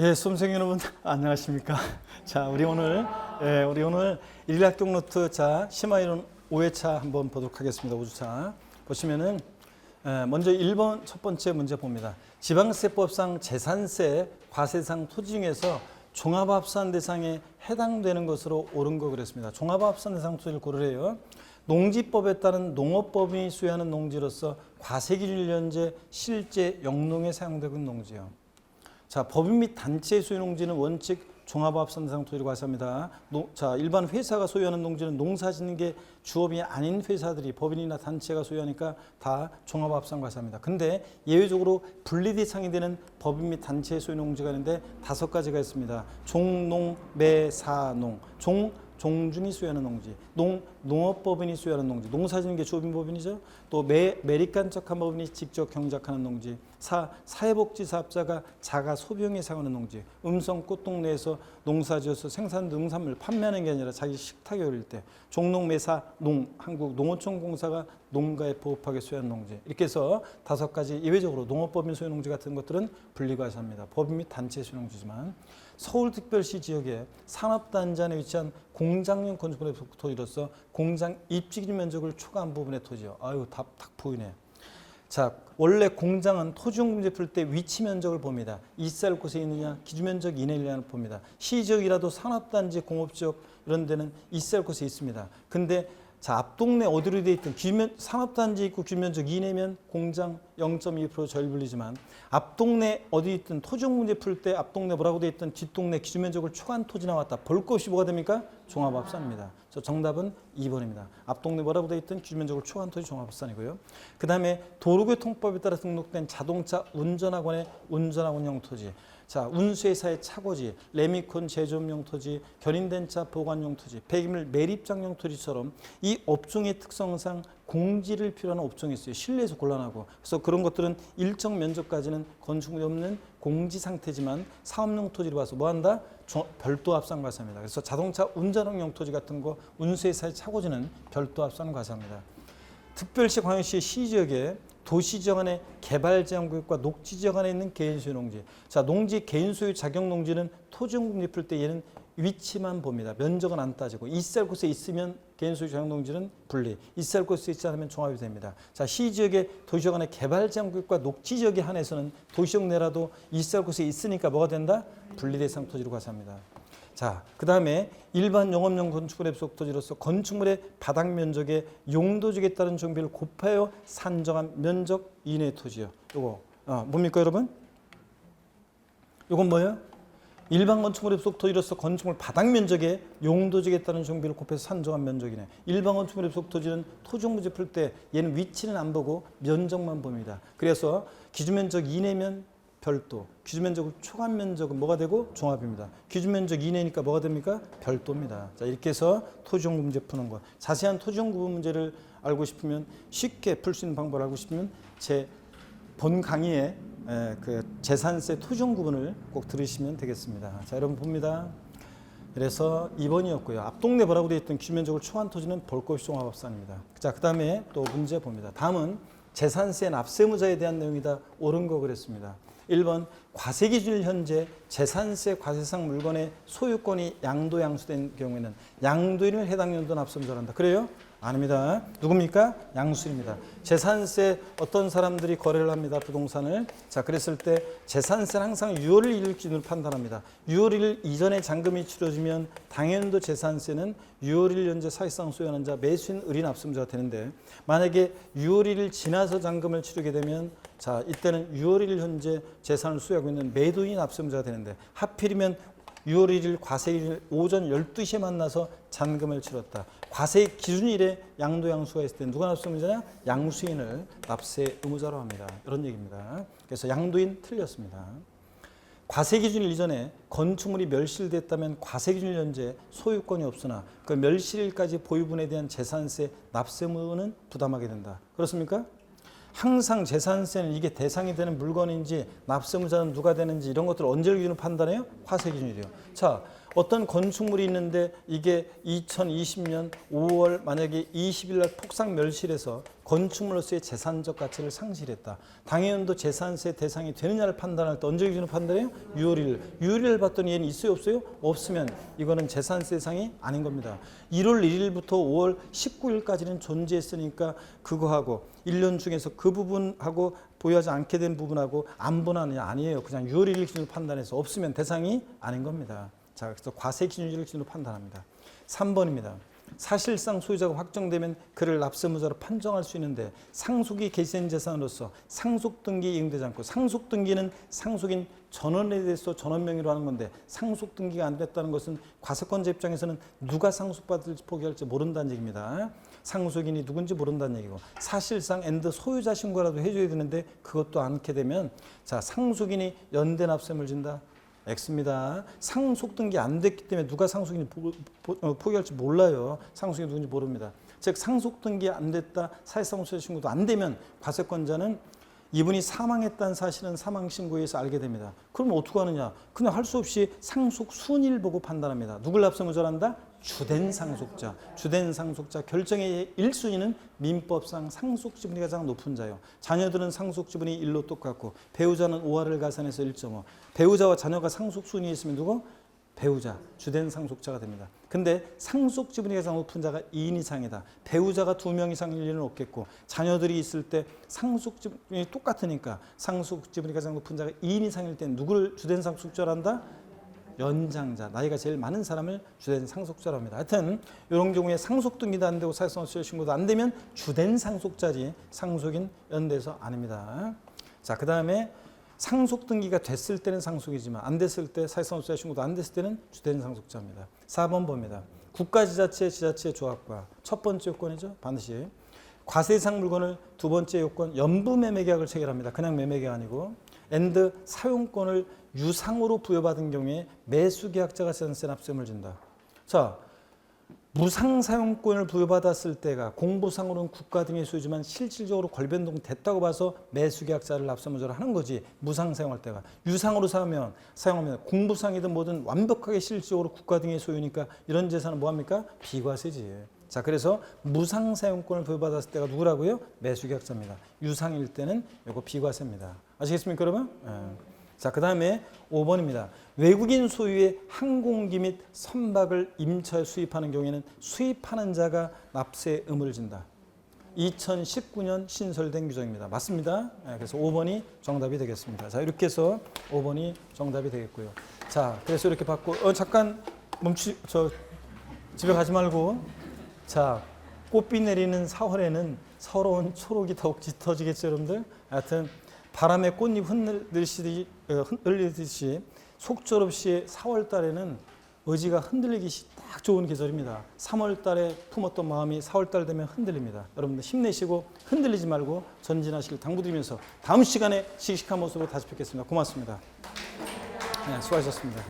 예, 수험생 여러분 안녕하십니까? 자, 우리 오늘 일학경 노트 심화이론 5회차 한번 보도록 하겠습니다. 5주차 보시면은 먼저 1번 첫 번째 문제 봅니다. 지방세법상 재산세, 과세상 토지 중에서 종합합산 대상에 해당되는 것으로 옳은 거 그랬습니다. 종합합산 대상 토지를 고르래요. 농지법에 따른 농업법인이 수여하는 농지로서 과세기준 현재 실제 영농에 사용되고 있는 농지요. 자, 법인 및 단체의 소유 농지는 원칙 종합합산 대상 토지를 과세합니다. 일반 회사가 소유하는 농지는 농사 짓는 게 주업이 아닌 회사들이 법인이나 단체가 소유하니까 다 종합합산 과세합니다. 근데 예외적으로 분리 대상이 되는 법인 및 단체의 소유 농지가 있는데 5가지가 있습니다. 종농, 매, 사, 농. 종중이 수여하는 농지, 농업법인이 수여하는 농지, 농사 짓는 게 주업인법인이죠. 또 매립간척한 법인이 직접 경작하는 농지, 사회복지사업자가 자가 소비용에 사용하는 농지, 음성 꽃동 내에서 농사지어서 생산 농산물 판매하는 게 아니라 자기 식탁에 올릴 때, 종농매사 한국농어촌공사가 농가에 보호하게 수여하는 농지. 이렇게 해서 5가지 예외적으로 농업법인 소유 농지 같은 것들은 분리과세합니다. 법인 및 단체 소유 농지지만 서울특별시 지역에 산업단지 안에 위치한 공장용 건축물의 토지로서 공장 입지기준 면적을 초과한 부분의 토지요. 아유, 딱 보이네. 자, 원래 공장은 토지용 문제 풀 때 위치 면적을 봅니다. 이쌀 곳에 있느냐, 기준 면적 이내냐를 봅니다. 시지역이라도 산업단지, 공업지역 이런 데는 이쌀 곳에 있습니다. 근데 자, 앞동네 어디로 돼 있든 산업단지 있고 규면적 이내면 공장 0.2% 저일분리지만 앞동네 어디 있든 토지용 문제 풀 때 앞동네 뭐라고 돼 있든 뒷동네 기준면적을 초과한 토지 나왔다. 볼 것이 뭐가 됩니까? 종합합산입니다. 저 정답은 2번입니다. 앞동네 뭐라고 돼 있든 기준면적을 초과한 토지 종합합산이고요. 그 다음에 도로교통법에 따라 등록된 자동차 운전학원용 토지. 자, 운수회사의 차고지, 레미콘 제조업용 토지, 견인된 차 보관용 토지, 폐기물 매립장용 토지처럼 이 업종의 특성상 공지를 필요한 업종이 있어요. 실내에서 곤란하고. 그래서 그런 것들은 일정 면적까지는 건축물이 없는 공지 상태지만 사업용 토지를 봐서 뭐한다? 별도 합산 과세합니다. 그래서 자동차 운전학용 토지 같은 거 운수회사의 차고지는 별도 합산 과세합니다. 특별시 광역시 시지역에 도시지역 안에 개발제한구역과 녹지지역 안에 있는 개인소유 농지. 자, 농지 개인소유 자격 농지는 토지용분리 풀 때 얘는 위치만 봅니다. 면적은 안 따지고 이쌀 곳에 있으면 개인소유 자격 농지는 분리, 이쌀 곳에 있지 않으면 종합이 됩니다. 자, 시지역에 도시지역 안에 개발제한구역과 녹지지역에 한해서는 도시지역 내라도 이쌀 곳에 있으니까 뭐가 된다? 분리 대상 토지로 과세합니다. 자, 그 다음에 일반 영업용 건축물의 부속 토지로서 건축물의 바닥 면적의 용도직에 따른 정비를 곱하여 산정한 면적 이내 토지요. 요거 뭡니까 여러분? 요건 뭐예요? 일반 건축물의 부속 토지로서 건축물 바닥 면적의 용도직에 따른 정비를 곱해서 산정한 면적이네. 일반 건축물의 부속 토지는 토지용 문제 풀 때 얘는 위치는 안 보고 면적만 봅니다. 그래서 기준면적 이내면 별도, 기준면적을 초과한 면적은 뭐가 되고? 종합입니다. 기준면적 이내니까 뭐가 됩니까? 별도입니다. 자, 이렇게 해서 토지용 문제 푸는 것. 자세한 토지용 구분 문제를 알고 싶으면, 쉽게 풀 수 있는 방법을 알고 싶으면 제 본 강의에 그 재산세 토지용 구분을 꼭 들으시면 되겠습니다. 자, 여러분 봅니다. 그래서 2번이었고요. 앞동네 뭐라고 되어 있던 기준면적을 초과한 토지는 볼 것이 종합합산입니다. 자, 그 다음에 또 문제 봅니다. 다음은 재산세 납세무자에 대한 내용이다. 옳은 거 그랬습니다. 1번 과세기준일 현재 재산세 과세상 물건의 소유권이 양도 양수된 경우에는 양도인을 해당 연도 납세무자란다. 그래요? 아닙니다. 누굽니까? 양수입니다. 재산세 어떤 사람들이 거래를 합니다. 부동산을. 자, 그랬을 때 재산세는 항상 6월 1일 기준으로 판단합니다. 6월 1일 이전에 잔금이 치러지면 당연도 재산세는 6월 1일 현재 사실상 소유하는 자 매수인 의리 납세무자가 되는데, 만약에 6월 1일 지나서 잔금을 치르게 되면 자, 이때는 6월 1일 현재 재산을 소유하고 있는 매도인이 납세무자가 되는데, 하필이면 6월 1일 과세기준 오전 12시에 만나서 잔금을 치렀다. 과세 기준일에 양도 양수가 있을 때 누가 납세무자냐? 양수인을 납세 의무자로 합니다. 이런 얘기입니다. 그래서 양도인 틀렸습니다. 과세기준일 이전에 건축물이 멸실됐다면 과세기준일 현재 소유권이 없으나 그 멸실일까지 보유분에 대한 재산세 납세의무는 부담하게 된다. 그렇습니까? 항상 재산세는 이게 대상이 되는 물건인지 납세무자는 누가 되는지 이런 것들을 언제 기준으로 판단해요? 과세기준이래요. 자, 어떤 건축물이 있는데 이게 2020년 5월 만약에 20일 날 폭삭 멸실해서 건축물로서의 재산적 가치를 상실했다. 당해연도 재산세 대상이 되느냐를 판단할 때 언제 기준으로 판단해요? 6월 1일. 6월 1일 봤더니 얘는 있어요 없어요? 없으면 이거는 재산세 대상이 아닌 겁니다. 1월 1일부터 5월 19일까지는 존재했으니까 그거하고 1년 중에서 그 부분하고 보유하지 않게 된 부분하고 안 분하느냐 아니에요. 그냥 6월 1일 기준으로 판단해서 없으면 대상이 아닌 겁니다. 자, 그래서 과세 기준일을 기준으로 판단합니다. 3번입니다. 사실상 소유자가 확정되면 그를 납세무자로 판정할 수 있는데 상속이 개시된 재산으로서 상속등기에 이응되지 않고 상속등기는 상속인 전원에 대해서 전원 명의로 하는 건데 상속등기가 안 됐다는 것은 과세권자 입장에서는 누가 상속받을지 포기할지 모른다는 얘기입니다. 상속인이 누군지 모른다는 얘기고 사실상 엔드 소유자 신고라도 해줘야 되는데 그것도 않게 되면 자 상속인이 연대 납세물 진다. X입니다. 상속 등기 안 됐기 때문에 누가 상속인이 포기할지 몰라요. 상속인이 누군지 모릅니다. 즉 상속 등기 안 됐다. 사실상 소유자 신고도 안 되면 과세권자는 이분이 사망했다는 사실은 사망신고에서 알게 됩니다. 그럼 어떻게 하느냐? 그냥 할 수 없이 상속 순위를 보고 판단합니다. 누굴 납세무자로 한다? 주된 상속자. 주된 상속자 결정의 1순위는 민법상 상속지분이 가장 높은 자요. 자녀들은 상속지분이 1로 똑같고 배우자는 5할을 가산해서 1.5. 배우자와 자녀가 상속순위에 있으면 누구? 배우자, 주된 상속자가 됩니다. 근데 상속지분이 가장 높은 자가 2인 이상이다. 배우자가 2명 이상일 리는 없겠고 자녀들이 있을 때 상속지분이 똑같으니까 상속지분이 가장 높은 자가 2인 이상일 때 누구를 주된 상속자로 한다? 연장자, 나이가 제일 많은 사람을 주된 상속자로 합니다. 하여튼 이런 경우에 상속등기도 안 되고 사실상 소유자 신고도 안 되면 주된 상속자지 상속인 연대서 아닙니다. 자, 그 다음에 상속등기가 됐을 때는 상속이지만 안 됐을 때 사실상 소유자 신고도 안 됐을 때는 주된 상속자입니다. 4번 봅니다. 국가지자체, 지자체 조합과 첫 번째 요건이죠. 반드시 과세상 물건을 두 번째 요건 연부매매계약을 체결합니다. 그냥 매매계약 아니고 엔드 사용권을 유상으로 부여받은 경우에 매수계약자가 재산세 납세금을 진다. 자, 무상사용권을 부여받았을 때가 공부상으로는 국가 등의 소유지만 실질적으로 권리변동 됐다고 봐서 매수계약자를 납세무자로 하는 거지. 무상사용할 때가. 유상으로 사용하면 공부상이든 뭐든 완벽하게 실질적으로 국가 등의 소유니까 이런 재산은 뭐합니까? 비과세지. 자, 그래서 무상사용권을 부여받았을 때가 누구라고요? 매수계약자입니다. 유상일 때는 이거 비과세입니다. 아시겠습니까, 여러분? 자, 그 다음에 5번입니다. 외국인 소유의 항공기 및 선박을 임차에 수입하는 경우에는 수입하는 자가 납세 의무를 진다. 2019년 신설된 규정입니다. 맞습니다. 그래서 5번이 정답이 되겠습니다. 자, 이렇게 해서 5번이 정답이 되겠고요. 자, 그래서 이렇게 받고 잠깐 집에 가지 말고 자, 꽃비 내리는 4월에는 서러운 초록이 더욱 짙어지겠죠, 여러분들. 하여튼 바람에 꽃잎 흔들리듯이 속절없이 4월 달에는 의지가 흔들리기 딱 좋은 계절입니다. 3월 달에 품었던 마음이 4월 달 되면 흔들립니다. 여러분들 힘내시고 흔들리지 말고 전진하시길 당부드리면서 다음 시간에 씩씩한 모습으로 다시 뵙겠습니다. 고맙습니다. 네, 수고하셨습니다.